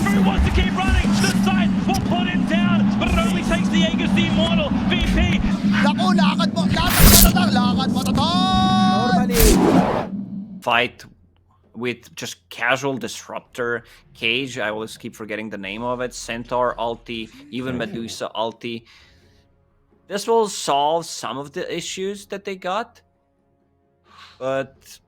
Who wants to keep running? The side will put him down, but it only takes the Aegis the Immortal. VP. Naku, lakad mo to tol! Fight with just casual disruptor, Cage, I always keep forgetting the name of it, Centaur ulti, even Medusa ulti. This will solve some of the issues that they got, but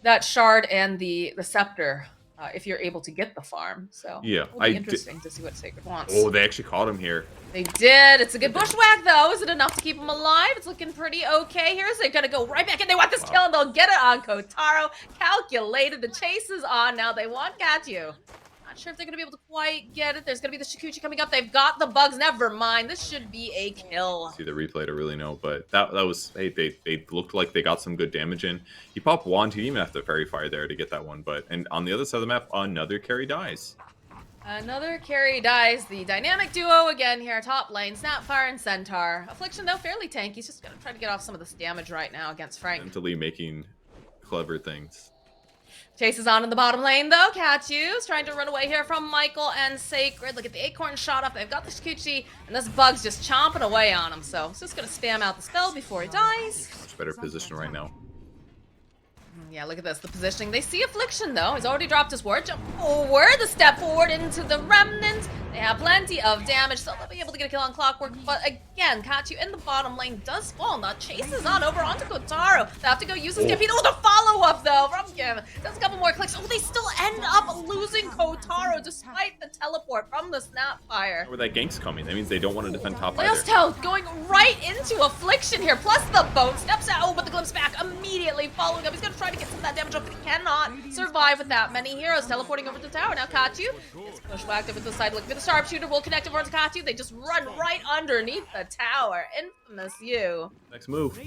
that shard and the scepter, if you're able to get the farm. So yeah, it'll be interesting to see what Sacred wants. Oh, they actually caught him here. They did. It's a good bushwhack, though. Is it enough to keep him alive? It's looking pretty okay here. So they're going to go right back in. They want this kill, and they'll get it on Kotaro. Calculated. The chase is on now. They want Katyu. Not sure if they're going to be able to quite get it. There's going to be the Shikuchi coming up. They've got the bugs. Never mind. This should be a kill. See the replay to really know, but that was, hey, they looked like they got some good damage in. He popped wand. He didn't even have to fairy fire there to get that one, and on the other side of the map, another carry dies. Another carry dies. The dynamic duo again here, top lane, Snapfire and Centaur. Affliction, though, fairly tanky. He's just going to try to get off some of this damage right now against Frank. Mentally making clever things. Chase is on in the bottom lane, though. Katyu's trying to run away here from Michael and Sacred. Look at the Acorn shot up. They've got the Shikuchi, and this bug's just chomping away on him. So he's just going to spam out the spell before he dies. Much better position right now. Yeah, look at this, the positioning. They see Affliction, though. He's already dropped his ward. Jump forward, the step forward into the Remnant. They have plenty of damage, so they'll be able to get a kill on Clockwork. But again, Katyu in the bottom lane does fall. Now chases on over onto Kotaro. They have to go use the Stampede. Oh, the follow-up, though, from Kim. Does a couple more clicks. Oh, they still end up losing Kotaro despite the teleport from the Snapfire. Where that gank's coming, that means they don't want to defend top either. Leostel going right into Affliction here, plus the boat. Steps out, oh, but the glimpse back immediately following up. He's going to try to get some of that damage up, but he cannot survive with that many heroes. Teleporting over to the tower. Now Katyu gets bushwhacked over to the side. Look at the sharpshooter. Will connect over to Katyu. They just run right underneath the tower. Infamous you. Next move.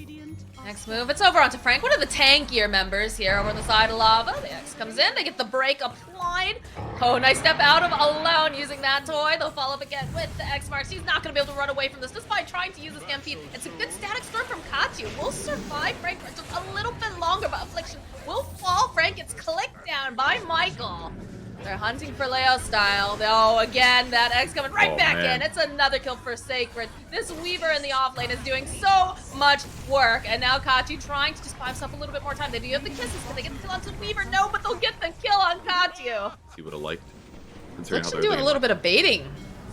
Next move. It's over onto Frank. One of the tankier members here over on the side of Lava. The X comes in. They get the break applied. Oh, nice step out of Alone using that toy. They'll follow up again with the X marks. He's not going to be able to run away from this despite trying to use the Stampede. It's a good static storm from Katyu. Will survive Frank for just a little bit longer, but Affliction will fall. Frank gets clicked down by Michael. They're hunting for Leo style, though. Again, that X coming right back in. It's another kill for Sacred. This Weaver in the off lane is doing so much work. And now Katyu trying to just buy himself a little bit more time. They do have the kisses. Can they get the kill onto Weaver? No, but they'll get the kill on Katyu. He would have liked. Affliction doing a little bit of baiting.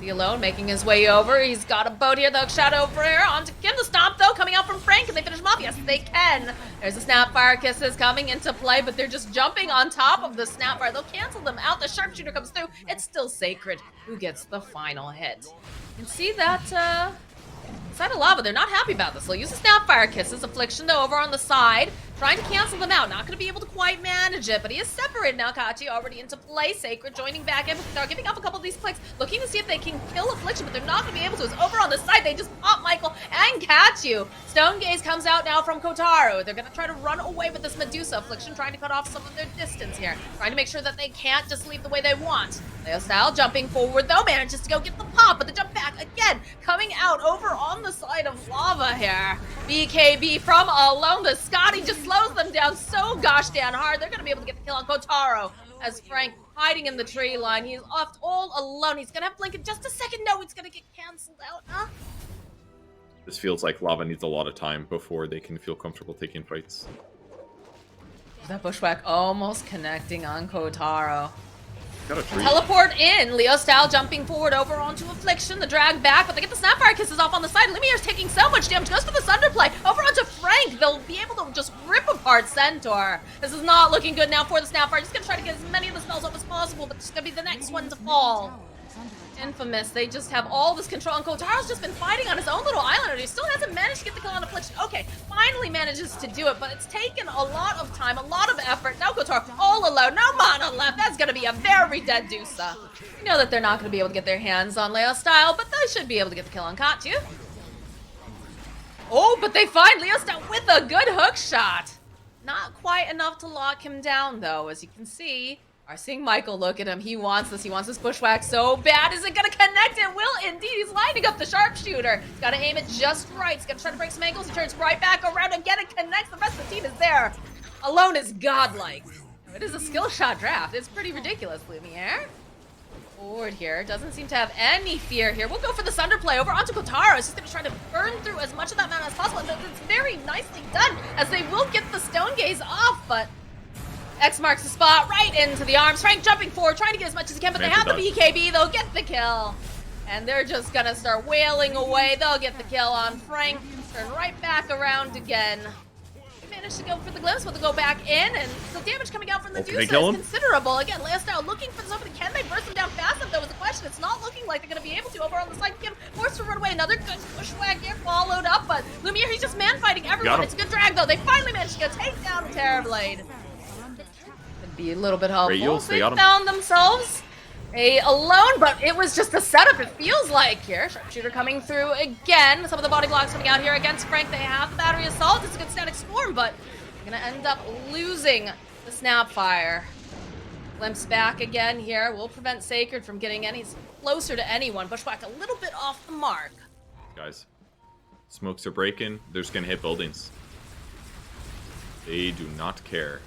Alone making his way over. He's got a boat here, though. Shadow over here onto Kim. The stomp, though, coming out from Frank. Can they finish him off? Yes, they can. There's the Snapfire kisses coming into play, but they're just jumping on top of the Snapfire. They'll cancel them out. The sharpshooter comes through. It's still Sacred who gets the final hit. You can see that side of Lava, they're not happy about this. They'll use the Snapfire kisses. Affliction, though, over on the side, trying to cancel them out. Not going to be able to quite manage it, but he is separated now. Katyu already into play. Sacred joining back in. They're giving up a couple of these clicks, looking to see if they can kill Affliction, but they're not going to be able to. It's over on the side. They just pop Michael and Katyu. Stone Gaze comes out now from Kotaro. They're going to try to run away with this Medusa. Affliction trying to cut off some of their distance here, trying to make sure that they can't just leave the way they want. Leo style jumping forward, though, manages to go get the pop, but the jump back again, coming out over on the side of Lava here. BKB from Alone. The Scotty just slows them down so gosh damn hard. They're going to be able to get the kill on Kotaro as Frank hiding in the tree line. He's left all alone. He's going to have Blink in just a second. No, it's going to get canceled out, huh? This feels like Lava needs a lot of time before they can feel comfortable taking fights. That bushwhack almost connecting on Kotaro. Got a tree. Teleport in. Leo style jumping forward over onto Affliction. The drag back, but they get the Snapfire kisses off on the side. Lumiere's taking so much damage. Goes for the Sunderplay. Over onto Frank. They'll be able to just rip apart Centaur. This is not looking good now for the Snapfire. Just gonna try to get as many of the spells off as possible, but it's gonna be the next one to fall. Infamous. They just have all this control, and Kotaro's just been fighting on his own little island, and he still hasn't managed to get the kill on Affliction. Okay, finally manages to do it, but it's taken a lot of time, a lot of effort. Now Kotaro all alone, no mana left. That's gonna be a very dead Dusa. You know that they're not gonna be able to get their hands on Leo style, but they should be able to get the kill on Katyu. Oh, but they find Leo style with a good hook shot. Not quite enough to lock him down, though, as you can see. Are seeing Michael look at him. He wants this. He wants this bushwhack so bad. Is it going to connect? It will indeed. He's lining up the sharpshooter. He's got to aim it just right. He's going to try to break some ankles. He turns right back around. Again, it connects. The rest of the team is there. Alone is godlike. It is a skill shot draft. It's pretty ridiculous, Lumiere. Forward here. Doesn't seem to have any fear here. We'll go for the Sunder play over onto Kotaro. It's just going to try to burn through as much of that mana as possible. And it's very nicely done, as they will get the Stone Gaze off, but X marks the spot right into the arms. Frank jumping forward, trying to get as much as he can, but they have the BKB. They'll get the kill. And they're just going to start wailing away. They'll get the kill on Frank. Turn right back around again. Managed to go for the glimpse, but they'll go back in, and the damage coming out from the Deuce is considerable. Again, Leostyle looking for somebody. Can they burst them down fast enough, though, is the question. It's not looking like they're going to be able to. Over on the side, Kim forced to run away. Another good pushwhack here, followed up, but Lumiere, he's just man-fighting everyone. It's a good drag, though. They finally managed to go take down Terrorblade. Could be a little bit helpful. They found themselves alone, but it was just a setup, it feels like here. Sharpshooter coming through again. Some of the body blocks coming out here against Frank. They have the battery assault. It's a good static swarm, but they're gonna end up losing the Snapfire. Glimpse back again here. Will prevent Sacred from getting any closer to anyone. Bushwhack a little bit off the mark. Guys, smokes are breaking. They're just gonna hit buildings. They do not care.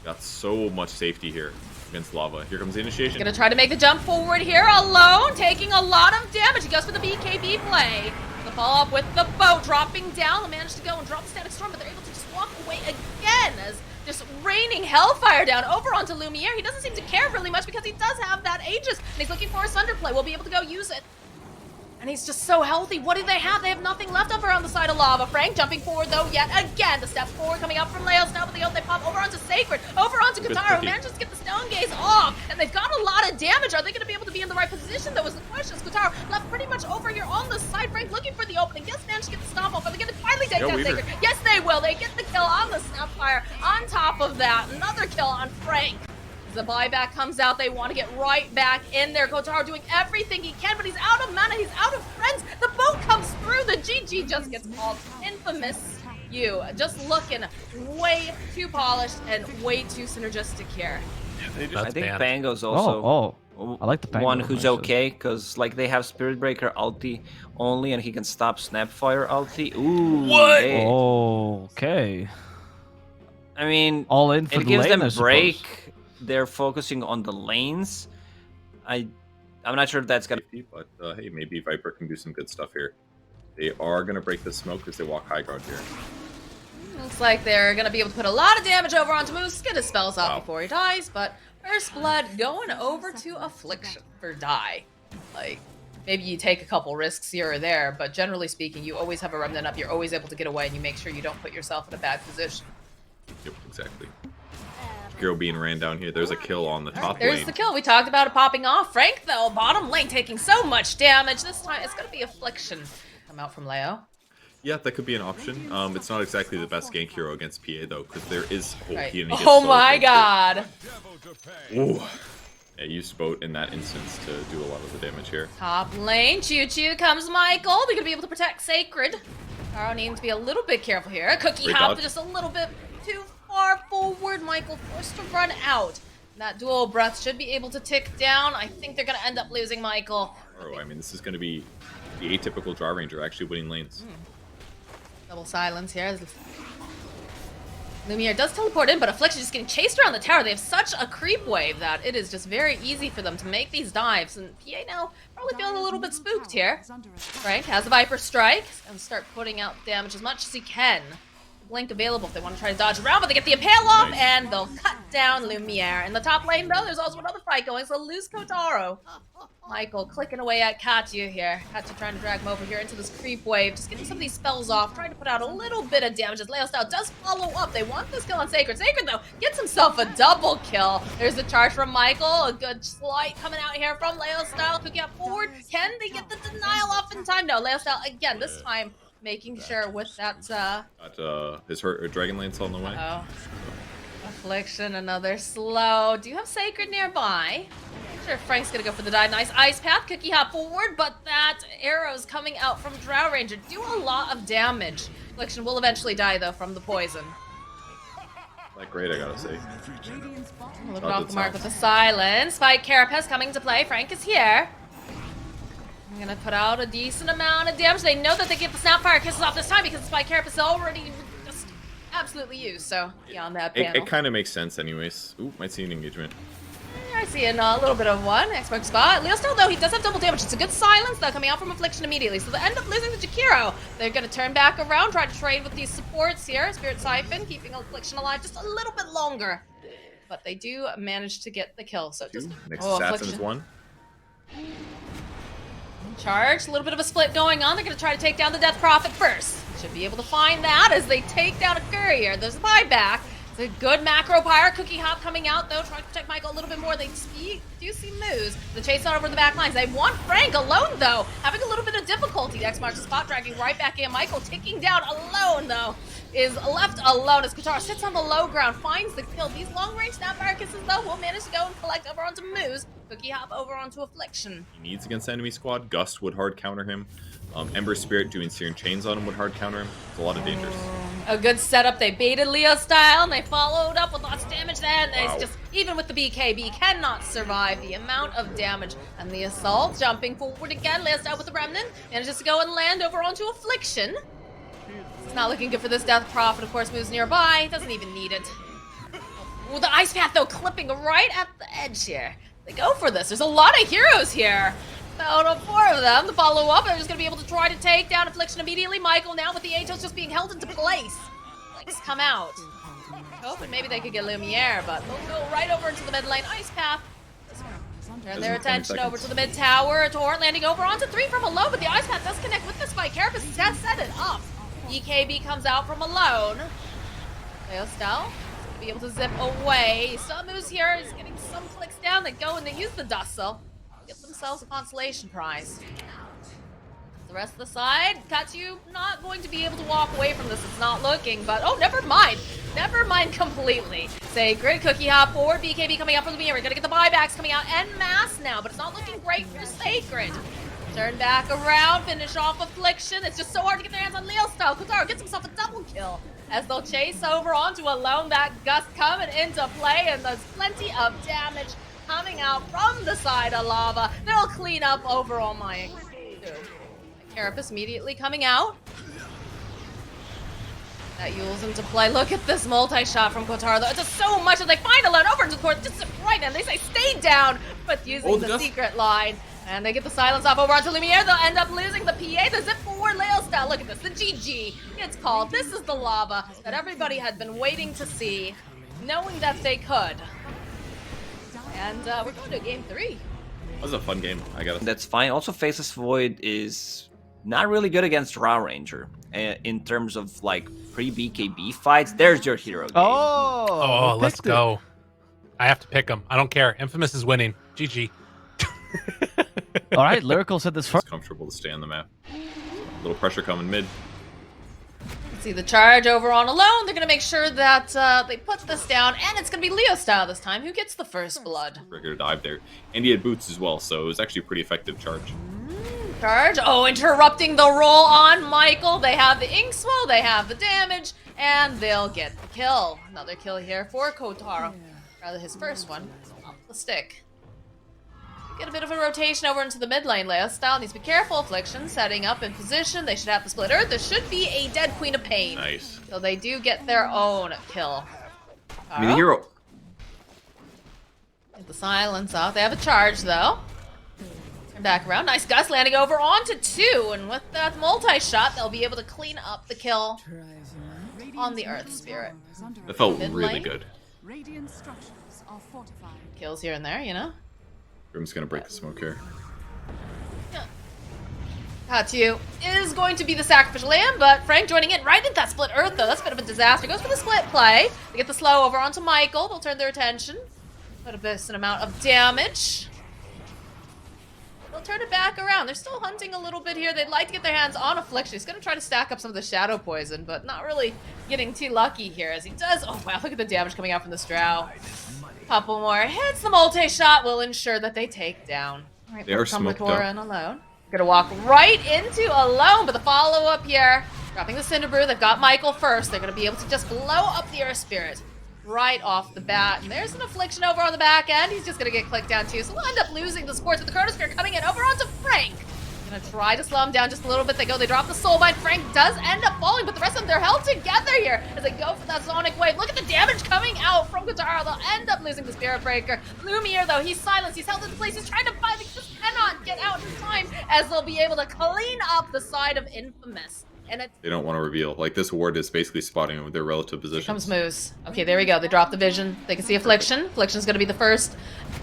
Got so much safety here against lava. Here comes the initiation. Gonna try to make the jump forward here alone, taking a lot of damage. He goes for the BKB play. The follow up with the boat dropping down. They manage to go and drop the static storm, but they're able to just walk away again as just raining hellfire down over onto Lumiere. He doesn't seem to care really much because he does have that Aegis, and he's looking for a Sunder play. We'll be able to go use it. And he's just so healthy. What do they have? They have nothing left over on the side of lava. Frank jumping forward, though, yet again. The steps forward coming up from Leos. Now, but they pop over onto Sacred, over onto Kotaro. Manages to get the Stone Gaze off. And they've got a lot of damage. Are they going to be able to be in the right position, though, is the question. Kotaro left pretty much over here on the side. Frank looking for the opening. Just managed to get the stomp off. Are they going to finally take down Sacred? Yes, they will. They get the kill on the Snapfire. On top of that, another kill on Frank. The buyback comes out, they want to get right back in there. Kotaro doing everything he can, but he's out of mana, he's out of friends. The boat comes through, the GG just gets called. Infamous you. Just looking way too polished and way too synergistic here. I think Pango's also I like the Pango one who's actually. okay, because like they have Spirit Breaker ulti only, and he can stop Snapfire ulti. Ooh, What? hey. Okay. I mean, All in for it the gives lane, them I a suppose. break. They're focusing on the lanes. I'm not sure if that's gonna. But hey, maybe Viper can do some good stuff here. They are gonna break the smoke as they walk high ground here. Looks like they're gonna be able to put a lot of damage over onto Moose, get his spells off before he dies, but First Blood going over to Affliction for die. Like, maybe you take a couple risks here or there, but generally speaking, you always have a remnant up, you're always able to get away, and you make sure you don't put yourself in a bad position. Yep, exactly. Hero being ran down here. There's a kill on the top There's lane. the kill. We talked about it popping off. Frank, though, bottom lane taking so much damage. This time, it's going to be Affliction come out from Leo. Yeah, that could be an option. It's not exactly the best gank hero against PA, though, because there is hope. Right. He gets Oh so my ganked. god. Ooh. Yeah, used boat in that instance to do a lot of the damage here. Top lane. Choo-choo comes Michael. They're going to be able to protect Sacred. Taro needing to be a little bit careful here. Cookie Great hop dodge. just a little bit too far forward. Michael forced to run out. That dual breath should be able to tick down. I think they're going to end up losing Michael. Oh, I mean, this is going to be the atypical Draw Ranger actually winning lanes. Double silence here. Lumiere does teleport in, but Affliction just getting chased around the tower. They have such a creep wave that it is just very easy for them to make these dives. And PA now probably feeling a little bit spooked here. Frank has the Viper Strike and start putting out damage as much as he can. Blink available if they want to try to dodge around, but they get the Impale off, and they'll cut down Lumiere. In the top lane, though, there's also another fight going, so lose Kotaro. Michael clicking away at Katya here. Katya trying to drag him over here into this creep wave, just getting some of these spells off, trying to put out a little bit of damage as Leostyle does follow up. They want this kill on Sacred. Sacred, though, gets himself a double kill. There's the charge from Michael, a good slight coming out here from Leostyle. Cooking up forward. Can they get the denial off in time? No, Leostyle, again, this time making sure with that, Got his Dragon Lance on the way. oh. Affliction, another slow. Do you have Sacred nearby? I'm sure Frank's gonna go for the dive. Nice ice path. Cookie hop forward, but that arrow's coming out from Drow Ranger. Do a lot of damage. Affliction will eventually die, though, from the poison. Not great, I gotta say. Look off the mark with the silence. Spike Carapace coming to play. Frank is here. I'm gonna put out a decent amount of damage. They know that they get the Snapfire kisses off this time because the Spike Carapace is already just absolutely use. So beyond that It panel. kind of makes sense anyways. Ooh, might see an engagement. I see a little bit of one. Xbox spot. Leo still, though, he does have double damage. It's a good silence, though, coming out from Affliction immediately. So they end up losing the Jakiro. They're going to turn back around, try to trade with these supports here. Spirit Siphon, keeping Affliction alive just a little bit longer. But they do manage to get the kill. So just... Next oh, Assassin's Affliction. one. Charge. A little bit of a split going on. They're going to try to take down the Death Prophet first. Should be able to find that as they take down a courier. There's a buyback. It's a good macro pyre. Cookie Hop coming out, though, trying to protect Michael a little bit more. They do see moves. The chase on over the back lines. They want Frank alone, though. Having a little bit of difficulty. X marks the spot, dragging right back in. Michael ticking down alone, though. Is left alone as Kotaro sits on the low ground, finds the kill. These long-range Snapfire Kisses, though, will manage to go and collect over onto Moose. Cookie Hop over onto Affliction. He needs against the enemy squad. Gust would hard counter him. Ember Spirit doing Searing Chains on him would hard counter him. It's a lot of dangers. A good setup. They baited Leo style, and they followed up with lots of damage then. Wow. It's just, even with the BKB, cannot survive the amount of damage. And the Assault, jumping forward again. Leo style with the Remnant. Manages to go and land over onto Affliction. It's not looking good for this Death Prophet, of course, moves nearby. Doesn't even need it. Ooh, the Ice Path, though, clipping right at the edge here. They go for this. There's a lot of heroes here. Out of 4 of them, the follow-up, they're just going to be able to try to take down Affliction immediately. Michael now with the Atos just being held into place. Legs come out. Hoping maybe they could get Lumiere, but they'll go right over into the mid lane. Ice Path. Turn their attention over to the mid tower. Torrent landing over onto 3 from alone, but the Ice Path does connect with this fight. Carapace has set it up. EKB comes out from alone. Leostel be able to zip away. Some moves here. He's getting some clicks down. They go and they use the Dust Cell. Get themselves a consolation prize. The rest of the side, Katsu not going to be able to walk away from this. It's not looking, but oh, never mind. Never mind completely. Sacred, Cookie Hop forward, BKB coming out from the mirror. We're gonna get the buybacks coming out en masse now, but it's not looking great for Sacred. Turn back around, finish off Affliction. It's just so hard to get their hands on Leo style. Kotaro gets himself a double kill as they'll chase over onto Alone. That Gust coming into play, and there's plenty of damage coming out from the side of Lava. They'll clean up over all my... Carapace immediately coming out. That Yule's into play. Look at this multi-shot from Kotaro, though. It's just so much that they find Alone over into the court. Just right now. They say stay down, but using the secret line. And they get the silence off over onto Lumiere. They'll end up losing the PA. The zip forward Leo style. Look at this. The GG. It's called. This is the Lava that everybody had been waiting to see, knowing that they could. And we're going to game 3. That was a fun game, I gotta say. That's fine. Also, Faceless Void is not really good against Raw Ranger in terms of like pre-BKB fights. There's your hero game. Oh, let's go. I have to pick him. I don't care. Infamous is winning. GG. All right, Lyrical said this first. It's comfortable to stay on the map. Little pressure coming mid. See the charge over on Alone. They're going to make sure that they put this down, and it's going to be Leo style this time. Who gets the first blood? Regular dive there. And he had boots as well, so it was actually a pretty effective charge. Charge. Oh, interrupting the roll on Michael. They have the Inkswell, they have the damage, and they'll get the kill. Another kill here for Kotaro. Rather, his first one off the stick. Get a bit of a rotation over into the mid lane. Leo style needs to be careful. Affliction setting up in position. They should have the split earth. There should be a dead Queen of Pain. Nice. So they do get their own kill. I mean, the hero. Get the silence off. They have a charge though. Turn back around. Nice Gust landing over onto 2. And with that multi-shot, they'll be able to clean up the kill on the Earth Spirit. That felt Mid really lane. good. Radiant structures are fortified. Kills here and there, you know. Grim's gonna break the smoke here. Katsu is going to be the sacrificial lamb, but Frank joining in right into that split earth, though. That's a bit of a disaster. Goes for the split play. They get the slow over onto Michael. They'll turn their attention. Put a decent amount of damage. They'll turn it back around. They're still hunting a little bit here. They'd like to get their hands on Affliction. He's going to try to stack up some of the Shadow Poison, but not really getting too lucky here as he does. Oh, wow. Look at the damage coming out from the Drow. Couple more hits. The multi-shot will ensure that they take down. All right, They are smoked up. and Alone. Gonna walk right into Alone, but the follow-up here, dropping the Cinder Brew. They've got Michael first. They're gonna be able to just blow up the Earth Spirit right off the bat. And there's an Affliction over on the back end. He's just gonna get clicked down too. So we'll end up losing the sports with the Chronosphere coming in over onto Frank. Gonna try to slow him down just a little bit. They drop the Soulbind. Frank does end up falling, but the rest of them, they're held together here as they go for that Sonic Wave. Look at the damage coming out from Kotaro. They'll end up losing the Spirit Breaker. Lumiere, though, he's silenced. He's held in place. He's trying to fight. They just cannot get out in time as they'll be able to clean up the side of Infamous. And They don't want to reveal. Like, this ward is basically spotting them with their relative positions. Here comes Moose. Okay, there we go. They drop the vision. They can see Affliction. Affliction's going to be the first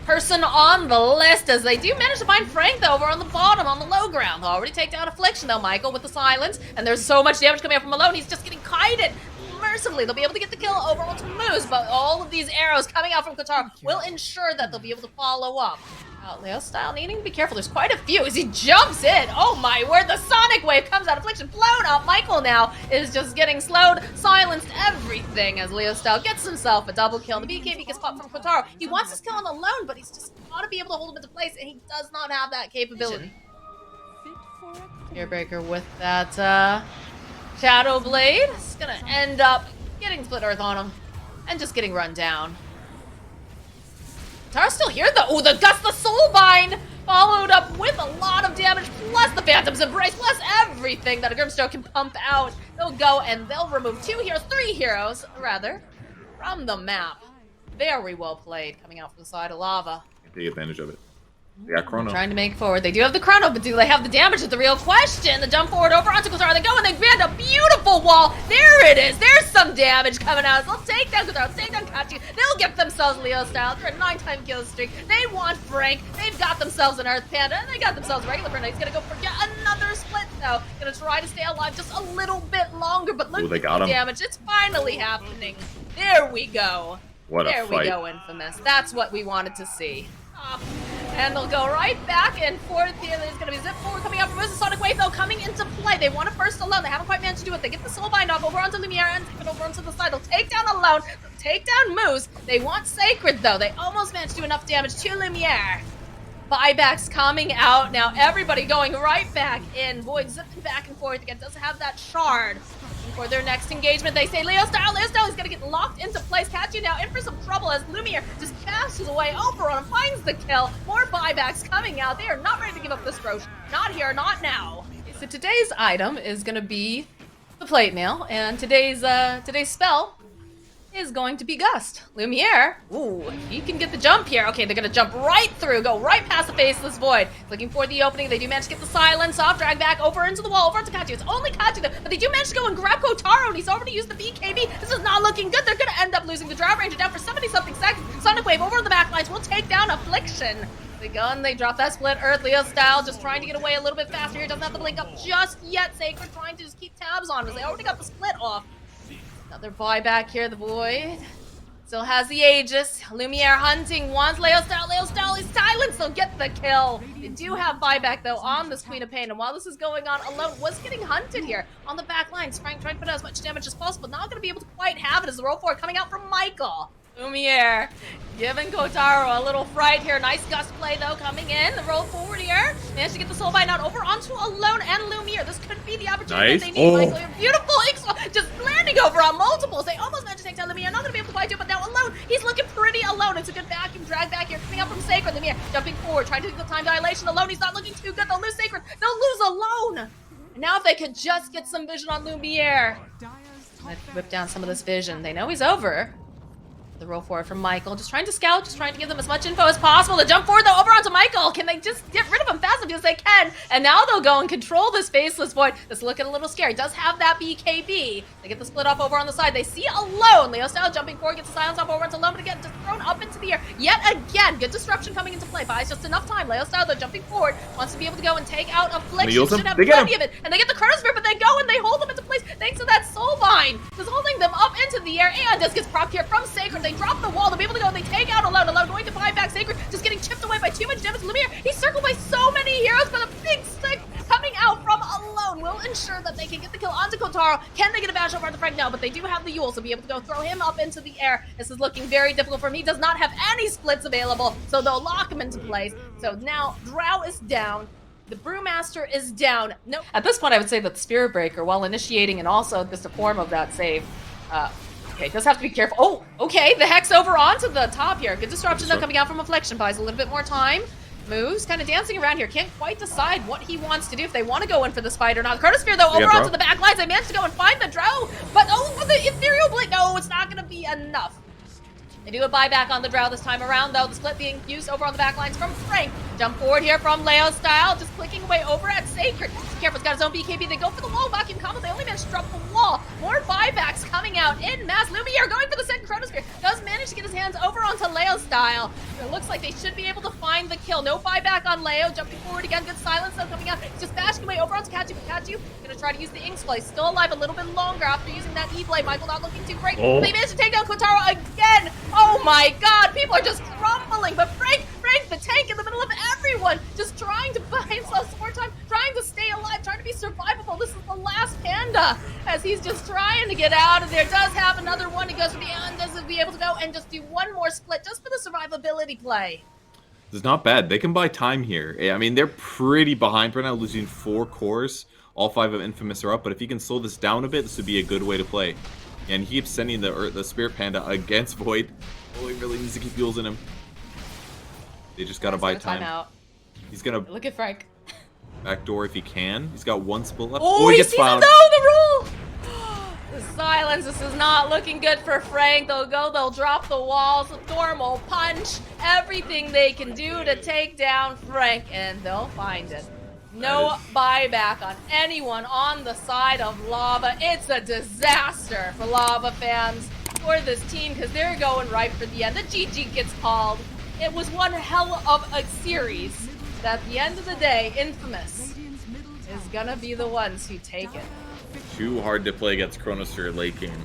person on the list as they do manage to find Frank, though, over on the bottom, on the low ground. They'll already take down Affliction, though, Michael, with the silence. And there's so much damage coming out from Malone. He's just getting kited. Mercifully, they'll be able to get the kill over onto Moose, but all of these arrows coming out from Kotaro will ensure that they'll be able to follow up. Leo Style needing to be careful. There's quite a few as he jumps in. Oh my word, the Sonic Wave comes out. Affliction blown up. Michael now is just getting slowed, silenced, everything as Leo Style gets himself a double kill. The BKB gets popped from Kotaro. He wants his kill on the lone, but he's just got to be able to hold him into place, and he does not have that capability. Airbreaker with that Shadow Blade. It's going to end up getting Split Earth on him and just getting run down. Tara's still here, though. Oh, the Gust, the Soulbind, followed up with a lot of damage, plus the Phantom's Embrace, plus everything that a Grimstroke can pump out. They'll go and they'll remove 3 heroes, rather, from the map. Very well played, coming out from the side of Lava. Take advantage of it. They got Chrono. Trying to make forward. They do have the Chrono, but do they have the damage is the real question. The jump forward over onto Kotaro. They go and they grab a beautiful wall. There it is. There's some damage coming out. They'll take down Kotaro, take down Kachi. They'll get themselves Leo Style for a 9-time kill streak. They want Frank. They've got themselves an Earth Panda, and they got themselves regular Panda. He's gonna go for yet another split though. Gonna try to stay alive just a little bit longer, but look they at got the him. damage. It's finally happening. There we go. What a there fight. we go, Infamous. That's what we wanted to see. And they'll go right back and forth here. There's going to be Zip forward coming out from Moose. Sonic Wave, though, coming into play. They want to burst alone. They haven't quite managed to do it. They get the Soulbind off over onto Lumiere and take it over onto the side. They'll take down Alone. They'll take down Moose. They want Sacred, though. They almost managed to do enough damage to Lumiere. Buybacks coming out. Now everybody going right back in. Void zipping back and forth again. Doesn't have that shard. For their next engagement, they say Leo Style is gonna get locked into place. Kachi now in for some trouble as Lumiere just casts away over on him, finds the kill. More buybacks coming out. They are not ready to give up this Roche. Not here, not now. So today's item is gonna be the plate mail, and today's spell is going to be Gust. Lumiere, ooh, he can get the jump here. Okay, they're gonna jump right through, go right past the Faceless Void. Looking for the opening, they do manage to get the silence off, drag back over into the wall, over into Kachi. It's only Kachi though, but they do manage to go and grab Kotaro, and he's already used the BKB. This is not looking good. They're gonna end up losing the Drought Ranger down for 70-something seconds. Sonic Wave over on the back lines will take down Affliction. They go and they drop that Split Earth. Leo Style just trying to get away a little bit faster here. Doesn't have to blink up just yet. Sacred trying to just keep tabs on him as they already got the split off. Another buyback here, the Void. Still has the Aegis. Lumiere hunting once. Leo Style is silenced. They'll get the kill. They do have buyback, though, on this Queen of Pain. And while this is going on, Alone was getting hunted here on the back lines. Frank trying to put out as much damage as possible. Not going to be able to quite have it as the roll forward coming out from Michael. Lumiere giving Kotaro a little fright here. Nice Gust play, though, coming in. The roll forward here. Managed to get the Soulbind out over onto Alone and Lumiere. This could be the opportunity that they need. Michael, your beautiful Ixo just landing over on multiples. They almost managed to take down Lumiere. Not going to be able to quite do it, but now Alone, he's looking pretty alone. It's a good vacuum drag back here. Coming out from Sacred. Lumiere jumping forward, trying to do the time dilation. Alone, he's not looking too good. They'll lose Sacred. They'll lose Alone. And now if they could just get some vision on Lumiere. Let's whip down some of this vision. They know he's over. The roll forward from Michael, just trying to scout, just trying to give them as much info as possible. The jump forward, though, over onto Michael. Can they just get rid of him fast enough as they can? And now they'll go and control this Faceless Void. This is looking a little scary. Does have that BKB. They get the split up over on the side. They see Alone. Leo Style jumping forward, gets the silence off over onto Alone, but again, just thrown up into the air. Yet again, good disruption coming into play. Buys just enough time. Leo Style, though, jumping forward, wants to be able to go and take out Affliction. Should have plenty of it. And they get the Chronosphere, but they go and they hold them into place thanks to that Soulbind. Just holding them up into the air. And this gets propped here from Sacred. They drop the wall. They'll be able to go and they take out Alone. Alone going to buy back Sacred, just getting chipped away by too much damage. Lumiere, he's circled by so many heroes, but a big stick coming out from Alone will ensure that they can get the kill onto Kotaro. Can they get a bash over onto Frank? No, but they do have the Yule, so be able to go throw him up into the air. This is looking very difficult for him. He does not have any splits available, so they'll lock him into place. So now Drow is down. The Brewmaster is down. No, at this point, I would say that the Spirit Breaker, while initiating and also just a form of that save, okay, does have to be careful. Oh, okay, the Hex over onto the top here. Good disruption though coming out from Affliction. Buys a little bit more time. moves, kind of dancing around here. Can't quite decide what he wants to do, if they want to go in for this fight or not. Chronosphere, though, They over got onto the back lines. They managed to go and find the Drow, but oh, with the Ethereal Blade, no, it's not going to be enough. They do a buyback on the Drow this time around, though. The split being used over on the back lines from Frank. Jump forward here from Leo style, just clicking away over at Sacred. Careful, he's got his own BKB. They go for the low vacuum combo. They only managed to drop the wall. More buybacks coming out in mass. Lumiere going for the second Chronosphere. Does manage to get his hands over onto Leo style. It looks like they should be able to find the kill. No buyback on Leo. Jumping forward again. Good silence though coming out. He's just bashing away over onto Pikachu. Pikachu gonna try to use the Ink Splice. Still alive a little bit longer after using that E-Blade. Michael not looking too great. Oh. They managed to take out Kotaro again. Oh my god, people are just crumbling. But Frank, the tank in the middle of everyone, just trying to buy himself some more time, trying to stay alive, trying to be survivable. This is the last Panda, as he's just trying to get out of there. Does have another one. He goes for the end, does be able to go and just do one more split just for the survivability play. This is not bad. They can buy time here. I mean, they're pretty behind right now, losing 4 cores. All 5 of Infamous are up, but if he can slow this down a bit, this would be a good way to play. And he keeps sending the Spirit Panda against Void. Oh, he really needs to keep using him. They just gotta buy time. Out. He's gonna look at Frank. backdoor if he can. He's got 1 split left. Oh, he he gets sees found. him though, the roll! The silence, this is not looking good for Frank. They'll drop the walls, normal punch, everything they can do to take down Frank, and they'll find it. No buyback on anyone on the side of Lava. It's a disaster for Lava fans, for this team, because they're going right for the end. The GG gets called. It was one hell of a series. But at the end of the day, Infamous is gonna be the ones who take it. Too hard to play against Chronosphere late game.